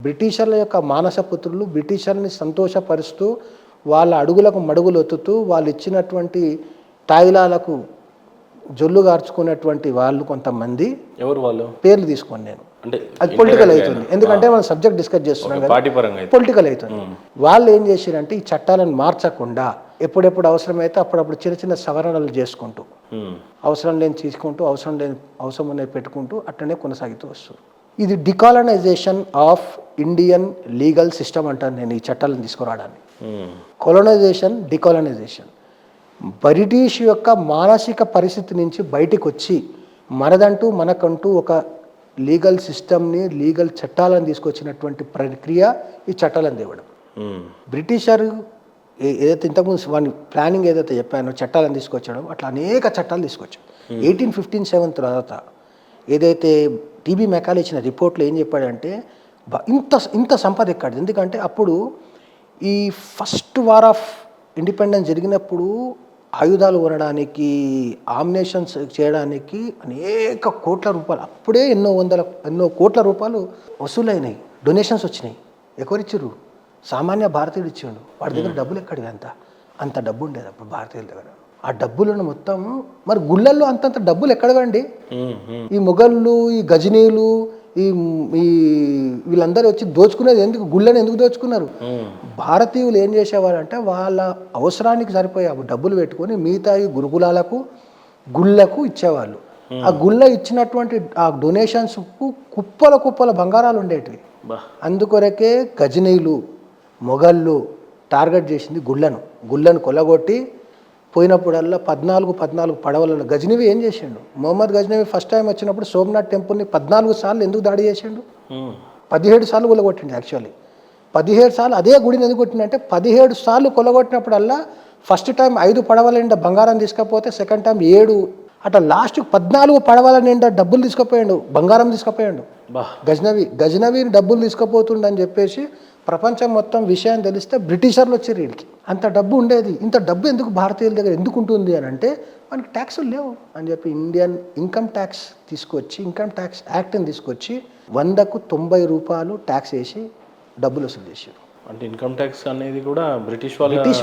బ్రిటిషర్ల యొక్క మానసపుత్రులు బ్రిటిషర్ని సంతోషపరుస్తూ వాళ్ళ అడుగులకు మడుగులు ఒత్తుతూ వాళ్ళు ఇచ్చినటువంటి తాయిలాలకు జొల్లు గార్చుకున్నటువంటి వాళ్ళు కొంతమంది. ఎవరు వాళ్ళు? పేర్లు తీసుకోండి నేను, అంటే అది పొలిటికల్ అవుతుంది, ఎందుకంటే మనం సబ్జెక్ట్ డిస్కస్ చేస్తున్నాం కదా, పొలిటికల్ అవుతుంది. వాళ్ళు ఏం చేశారంటే ఈ చట్టాలను మార్చకుండా ఎప్పుడెప్పుడు అవసరమైతే అప్పుడప్పుడు చిన్న చిన్న సవరణలు చేసుకుంటూ, అవసరం లేని తీసుకుంటూ అవసరం అనేది పెట్టుకుంటూ అట్లనే కొనసాగుతూ వస్తుంది. ఇది డికాలనైజేషన్ ఆఫ్ ఇండియన్ లీగల్ సిస్టమ్ అంటాను నేను ఈ చట్టాలను తీసుకురావడానికి. కొలనైజేషన్, డికాలనైజేషన్. బ్రిటిష్ యొక్క మానసిక పరిస్థితి నుంచి బయటికి వచ్చి మనకంటూ ఒక లీగల్ సిస్టమ్ని, లీగల్ చట్టాలను తీసుకొచ్చినటువంటి ప్రక్రియ ఈ చట్టాలను తేవడం. బ్రిటిషర్ ఏదైతే ఇంతకుముందు వాని ప్లానింగ్ ఏదైతే చెప్పానో చట్టాలను తీసుకొచ్చడం, అట్లా అనేక చట్టాలు తీసుకొచ్చాం. 1857 తర్వాత ఏదైతే టీబీ మెకాలే ఇచ్చిన రిపోర్ట్లో ఏం చెప్పాడంటే ఇంత సంపద ఎక్కడిది, ఎందుకంటే అప్పుడు ఈ ఫస్ట్ వార్ ఆఫ్ ఇండిపెండెన్స్ జరిగినప్పుడు ఆయుధాలు కొనడానికి, ఆమ్నేషన్స్ చేయడానికి అనేక కోట్ల రూపాయలు, అప్పుడే ఎన్నో కోట్ల రూపాయలు వసూలైనాయి, డొనేషన్స్ వచ్చినాయి. ఎవరిచ్చారు? సామాన్య భారతీయుడు ఇచ్చాడు. వాడి దగ్గర డబ్బులు ఎక్కడివి? అంత డబ్బు ఉండేది అప్పుడు భారతీయుల దగ్గర. ఆ డబ్బులను మొత్తం మరి గుళ్ళల్లో అంతంత డబ్బులు ఎక్కడవండి? ఈ మొఘళ్ళు, ఈ గజనీలు, ఈ వీళ్ళందరూ వచ్చి దోచుకునేది ఎందుకు? గుళ్ళని ఎందుకు దోచుకున్నారు? భారతీయులు ఏం చేసేవారంటే వాళ్ళ అవసరానికి సరిపోయే డబ్బులు పెట్టుకొని మిగతా ఈ గురుకులాలకు, గుళ్ళకు ఇచ్చేవాళ్ళు. ఆ గుళ్ళ ఇచ్చినటువంటి ఆ డొనేషన్స్కు కుప్పల బంగారాలు ఉండేటివి. అందుకొరకే గజనీలు, మొఘళ్ళు టార్గెట్ చేసింది గుళ్ళను కొల్లగొట్టి పోయినప్పుడల్లా 14 పడవలలో. గజనవి ఏం చేసిండు? మొహమ్మద్ గజనవి ఫస్ట్ టైం వచ్చినప్పుడు సోమనాథ్ టెంపుల్ని 14 సార్లు ఎందుకు దాడి చేసిండు? 17 సార్లు కొల్లగొట్టిండు. యాక్చువల్లీ 17 సార్లు అదే గుడిని ఎందుకు కొట్టిండంటే 17 సార్లు కొల్లగొట్టినప్పుడల్లా ఫస్ట్ టైం 5 పడవల నిండా బంగారం తీసుకపోతే సెకండ్ టైం 7, అట్లా లాస్ట్ 14 పడవల నిండా డబ్బులు తీసుకుపోయాడు, బంగారం తీసుకుపోయాడు. గజనవి డబ్బులు తీసుకుపోతుండని చెప్పేసి ప్రపంచం మొత్తం విషయం తెలిస్తే బ్రిటిషర్లు వచ్చారు వీడికి. అంత డబ్బు ఉండేది. ఇంత డబ్బు ఎందుకు భారతీయుల దగ్గర ఎందుకు ఉంటుంది అని అంటే మనకి ట్యాక్సులు లేవు అని చెప్పి ఇండియన్ ఇన్కమ్ ట్యాక్స్ యాక్ట్ని తీసుకొచ్చి 100కు 90 రూపాయలు ట్యాక్స్ వేసి డబ్బులు వసూలు చేశారు. అంటే ఇన్కమ్ ట్యాక్స్ అనేది కూడా బ్రిటిష్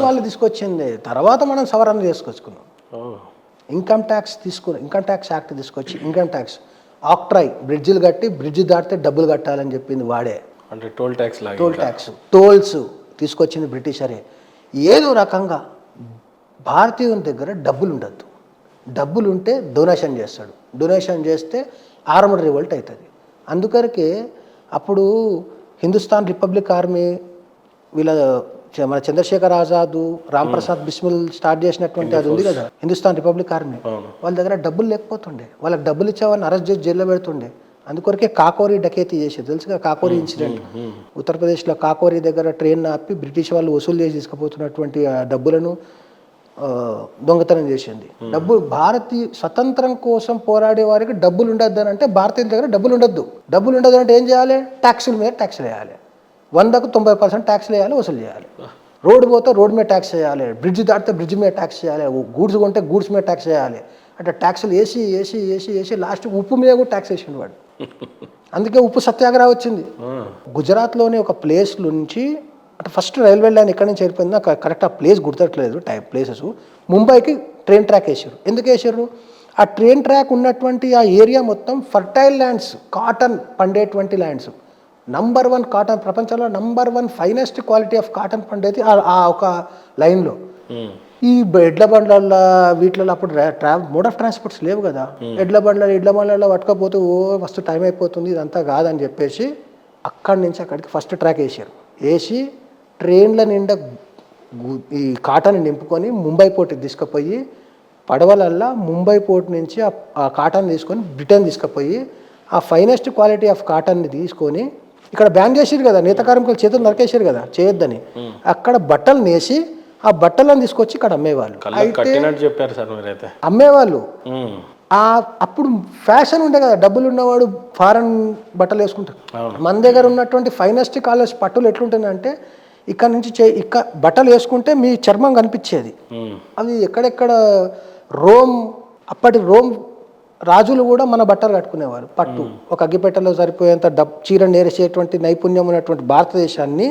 వాళ్ళు తీసుకొచ్చింది. తర్వాత మనం సవరణ చేసుకొచ్చుకున్నాం. ఇన్కమ్ ట్యాక్స్ యాక్ట్ తీసుకొచ్చి ఇన్కమ్ ట్యాక్స్ ఆక్ట్రాయ్, బ్రిడ్జిలు కట్టి బ్రిడ్జి దాటితే డబ్బులు కట్టాలని చెప్పింది వాడే. అంటే టోల్ టోల్స్ తీసుకొచ్చింది బ్రిటిషరే. ఏదో రకంగా భారతీయుని దగ్గర డబ్బులు ఉండద్దు, డబ్బులు ఉంటే డొనేషన్ చేస్తాడు, డొనేషన్ చేస్తే ఆర్మడ్ రివోల్ట్ అవుతుంది. అందుకరికే అప్పుడు హిందుస్థాన్ రిపబ్లిక్ ఆర్మీ మన చంద్రశేఖర్ ఆజాద్, రామ్ ప్రసాద్ బిస్మిల్ స్టార్ట్ చేసినటువంటి అది ఉంది కదా, హిందుస్థాన్ రిపబ్లిక్ ఆర్మీ. వాళ్ళ దగ్గర డబ్బులు లేకపోతుండే, వాళ్ళకి డబ్బులు ఇచ్చేవాళ్ళని అరెస్ట్ చేసి జైల్లో పెడుతుండే. అందుకొరకే కాకోరీ డకేతీ చేసేది, తెలుసుగా కాకోరీ ఇన్సిడెంట్. ఉత్తరప్రదేశ్లో కాకోరీ దగ్గర ట్రైన్ ఆపి బ్రిటిష్ వాళ్ళు వసూలు చేసి తీసుకుపోతున్నటువంటి ఆ డబ్బులను దొంగతనం చేసింది. భారతీయ స్వతంత్రం కోసం పోరాడే వారికి డబ్బులు ఉండద్దు అని అంటే భారతీయుల దగ్గర డబ్బులు ఉండద్దు అంటే ఏం చేయాలి? ట్యాక్సుల మీద ట్యాక్సులు వేయాలి. 100కు 90% ట్యాక్స్లు వేయాలి, వసూలు చేయాలి. రోడ్డు పోతే రోడ్డు మీద ట్యాక్స్ చేయాలి, బ్రిడ్జ్ దాటితే బ్రిడ్జ్ మీద ట్యాక్స్ చేయాలి, గూడ్స్ కొంటే గూడ్స్ మీద ట్యాక్స్ చేయాలి. అంటే ట్యాక్సులు వేసి లాస్ట్ ఉప్పు మీద కూడా ట్యాక్స్ వేసిండు వాడు. అందుకే ఉప్పు సత్యాగ్రహం వచ్చింది. గుజరాత్లోని ఒక ప్లేస్ నుంచి అంటే ఫస్ట్ రైల్వే లైన్ ఎక్కడి నుంచి వెళ్ళిపోయిందో కరెక్ట్ ఆ ప్లేస్ గుర్తట్లేదు, ప్లేసెస్. ముంబైకి ట్రైన్ ట్రాక్ వేసారు. ఎందుకు వేసారు? ఆ ట్రైన్ ట్రాక్ ఉన్నటువంటి ఆ ఏరియా మొత్తం ఫర్టైల్ ల్యాండ్స్, కాటన్ పండేటువంటి ల్యాండ్స్. నంబర్ 1 కాటన్, ప్రపంచంలో number 1 finest quality of cotton పండేది ఆ ఒక లైన్లో. ఈ ఎడ్ల బండ్ల వీటిలో అప్పుడు మోడ్ ఆఫ్ ట్రాన్స్పోర్ట్స్ లేవు కదా, ఎడ్ల బండ్లలో పట్టుకపోతే ఫస్ట్ టైం అయిపోతుంది, ఇదంతా కాదని చెప్పేసి అక్కడి నుంచి అక్కడికి ఫస్ట్ ట్రాక్ వేసి ట్రైన్ల నిండా ఈ కాటన్ నింపుకొని ముంబై పోర్ట్కి తీసుకుపోయి పడవలల్లా ముంబై పోర్ట్ నుంచి ఆ కాటన్ తీసుకొని బ్రిటన్ తీసుకుపోయి ఆ ఫైనెస్ట్ క్వాలిటీ ఆఫ్ కాటన్ని తీసుకొని ఇక్కడ బ్యాన్ చేసారు కదా, నేత కార్మికులు చేతులు నరికేసారు కదా చేయొద్దని, అక్కడ బట్టలు నేసి ఆ బట్టలను తీసుకొచ్చి ఇక్కడ అమ్మేవాళ్ళు. అమ్మేవాళ్ళు అప్పుడు ఫ్యాషన్ ఉండే కదా, డబ్బులు ఉన్నవాడు ఫారెన్ బట్టలు వేసుకుంటారు. మన దగ్గర ఉన్నటువంటి ఫైనెస్ట్ కాలేజ్ పట్టులు ఎట్లుంటుందంటే ఇక్కడ నుంచి బట్టలు వేసుకుంటే మీ చర్మం కనిపించేది. అవి ఎక్కడెక్కడ అప్పటి రోమ్ రాజులు కూడా మన బట్టలు కట్టుకునేవారు, పట్టు. ఒక అగ్గిపెట్టెలో సరిపోయేంత చీర నేరేసేటువంటి నైపుణ్యం ఉన్నటువంటి భారతదేశాన్ని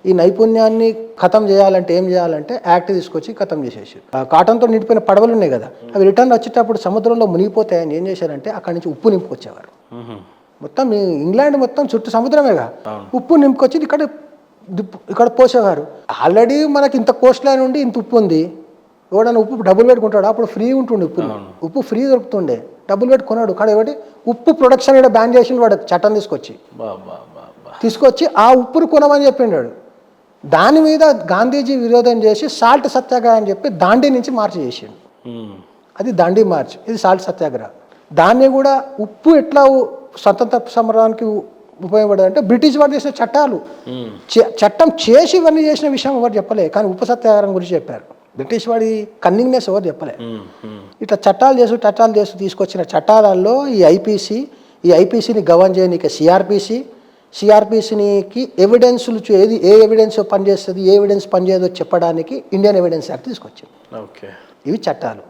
ఈ నైపుణ్యాన్ని ఖతం చేయాలంటే ఏం చేయాలంటే యాక్ట్ తీసుకొచ్చి ఖతం చేసేసి, కాటన్తో నిండిపోయిన పడవలు ఉన్నాయి కదా, అవి రిటర్న్ వచ్చేటప్పుడు సముద్రంలో మునిగిపోతాయని ఏం చేశారంటే అక్కడి నుంచి ఉప్పు నింపుకొచ్చేవారు. మొత్తం ఇంగ్లాండ్ మొత్తం చుట్టూ సముద్రమేగా, ఉప్పు నింపుకొచ్చి ఇక్కడ పోసేవారు. ఆల్రెడీ మనకి ఇంత కోస్ట్ లైన్ ఉండి ఇంత ఉప్పు ఉంది, ఎవడన్నా ఉప్పు డబ్బులు పెట్టుకుంటాడు, అప్పుడు ఫ్రీ ఉంటుండే ఉప్పు ఫ్రీ దొరుకుతుండే, డబ్బులు పెట్టుకున్నాడు. కానీ ఒకటి ఉప్పు ప్రొడక్షన్ కూడా బ్యాన్ చేసిండు వాడు, చట్టం తీసుకొచ్చి ఆ ఉప్పును కొనమని చెప్పిండాడు. దాని మీద గాంధీజీ విరోధం చేసి సాల్ట్ సత్యాగ్రహం అని చెప్పి దాండీ నుంచి మార్చి చేసిండు. అది దాండీ మార్చ్, ఇది సాల్ట్ సత్యాగ్రహం. దాన్ని కూడా ఉప్పు ఎట్లా స్వతంత్ర సమరానికి ఉపయోగపడదు అంటే బ్రిటిష్ వాడు చేసిన చట్టాలు, చట్టం చేసి ఇవన్నీ చేసిన విషయం ఎవరు చెప్పలే, కానీ ఉప్పు సత్యాగ్రహం గురించి చెప్పారు. బ్రిటిష్ వాడి కన్నింగ్నెస్ ఎవరు చెప్పలే. ఇట్లా చట్టాలు చేస్తూ తీసుకొచ్చిన చట్టాలలో ఈ ఐపీసీని గవర్న్ చేయనీకి సిఆర్పిసికి ఎవిడెన్స్లు ఏ ఎవిడెన్స్ పనిచేస్తుంది, ఏ ఎవిడెన్స్ పనిచేయదో చెప్పడానికి ఇండియన్ ఎవిడెన్స్ యాక్ట్ తీసుకొచ్చింది. ఇవి చట్టాలు.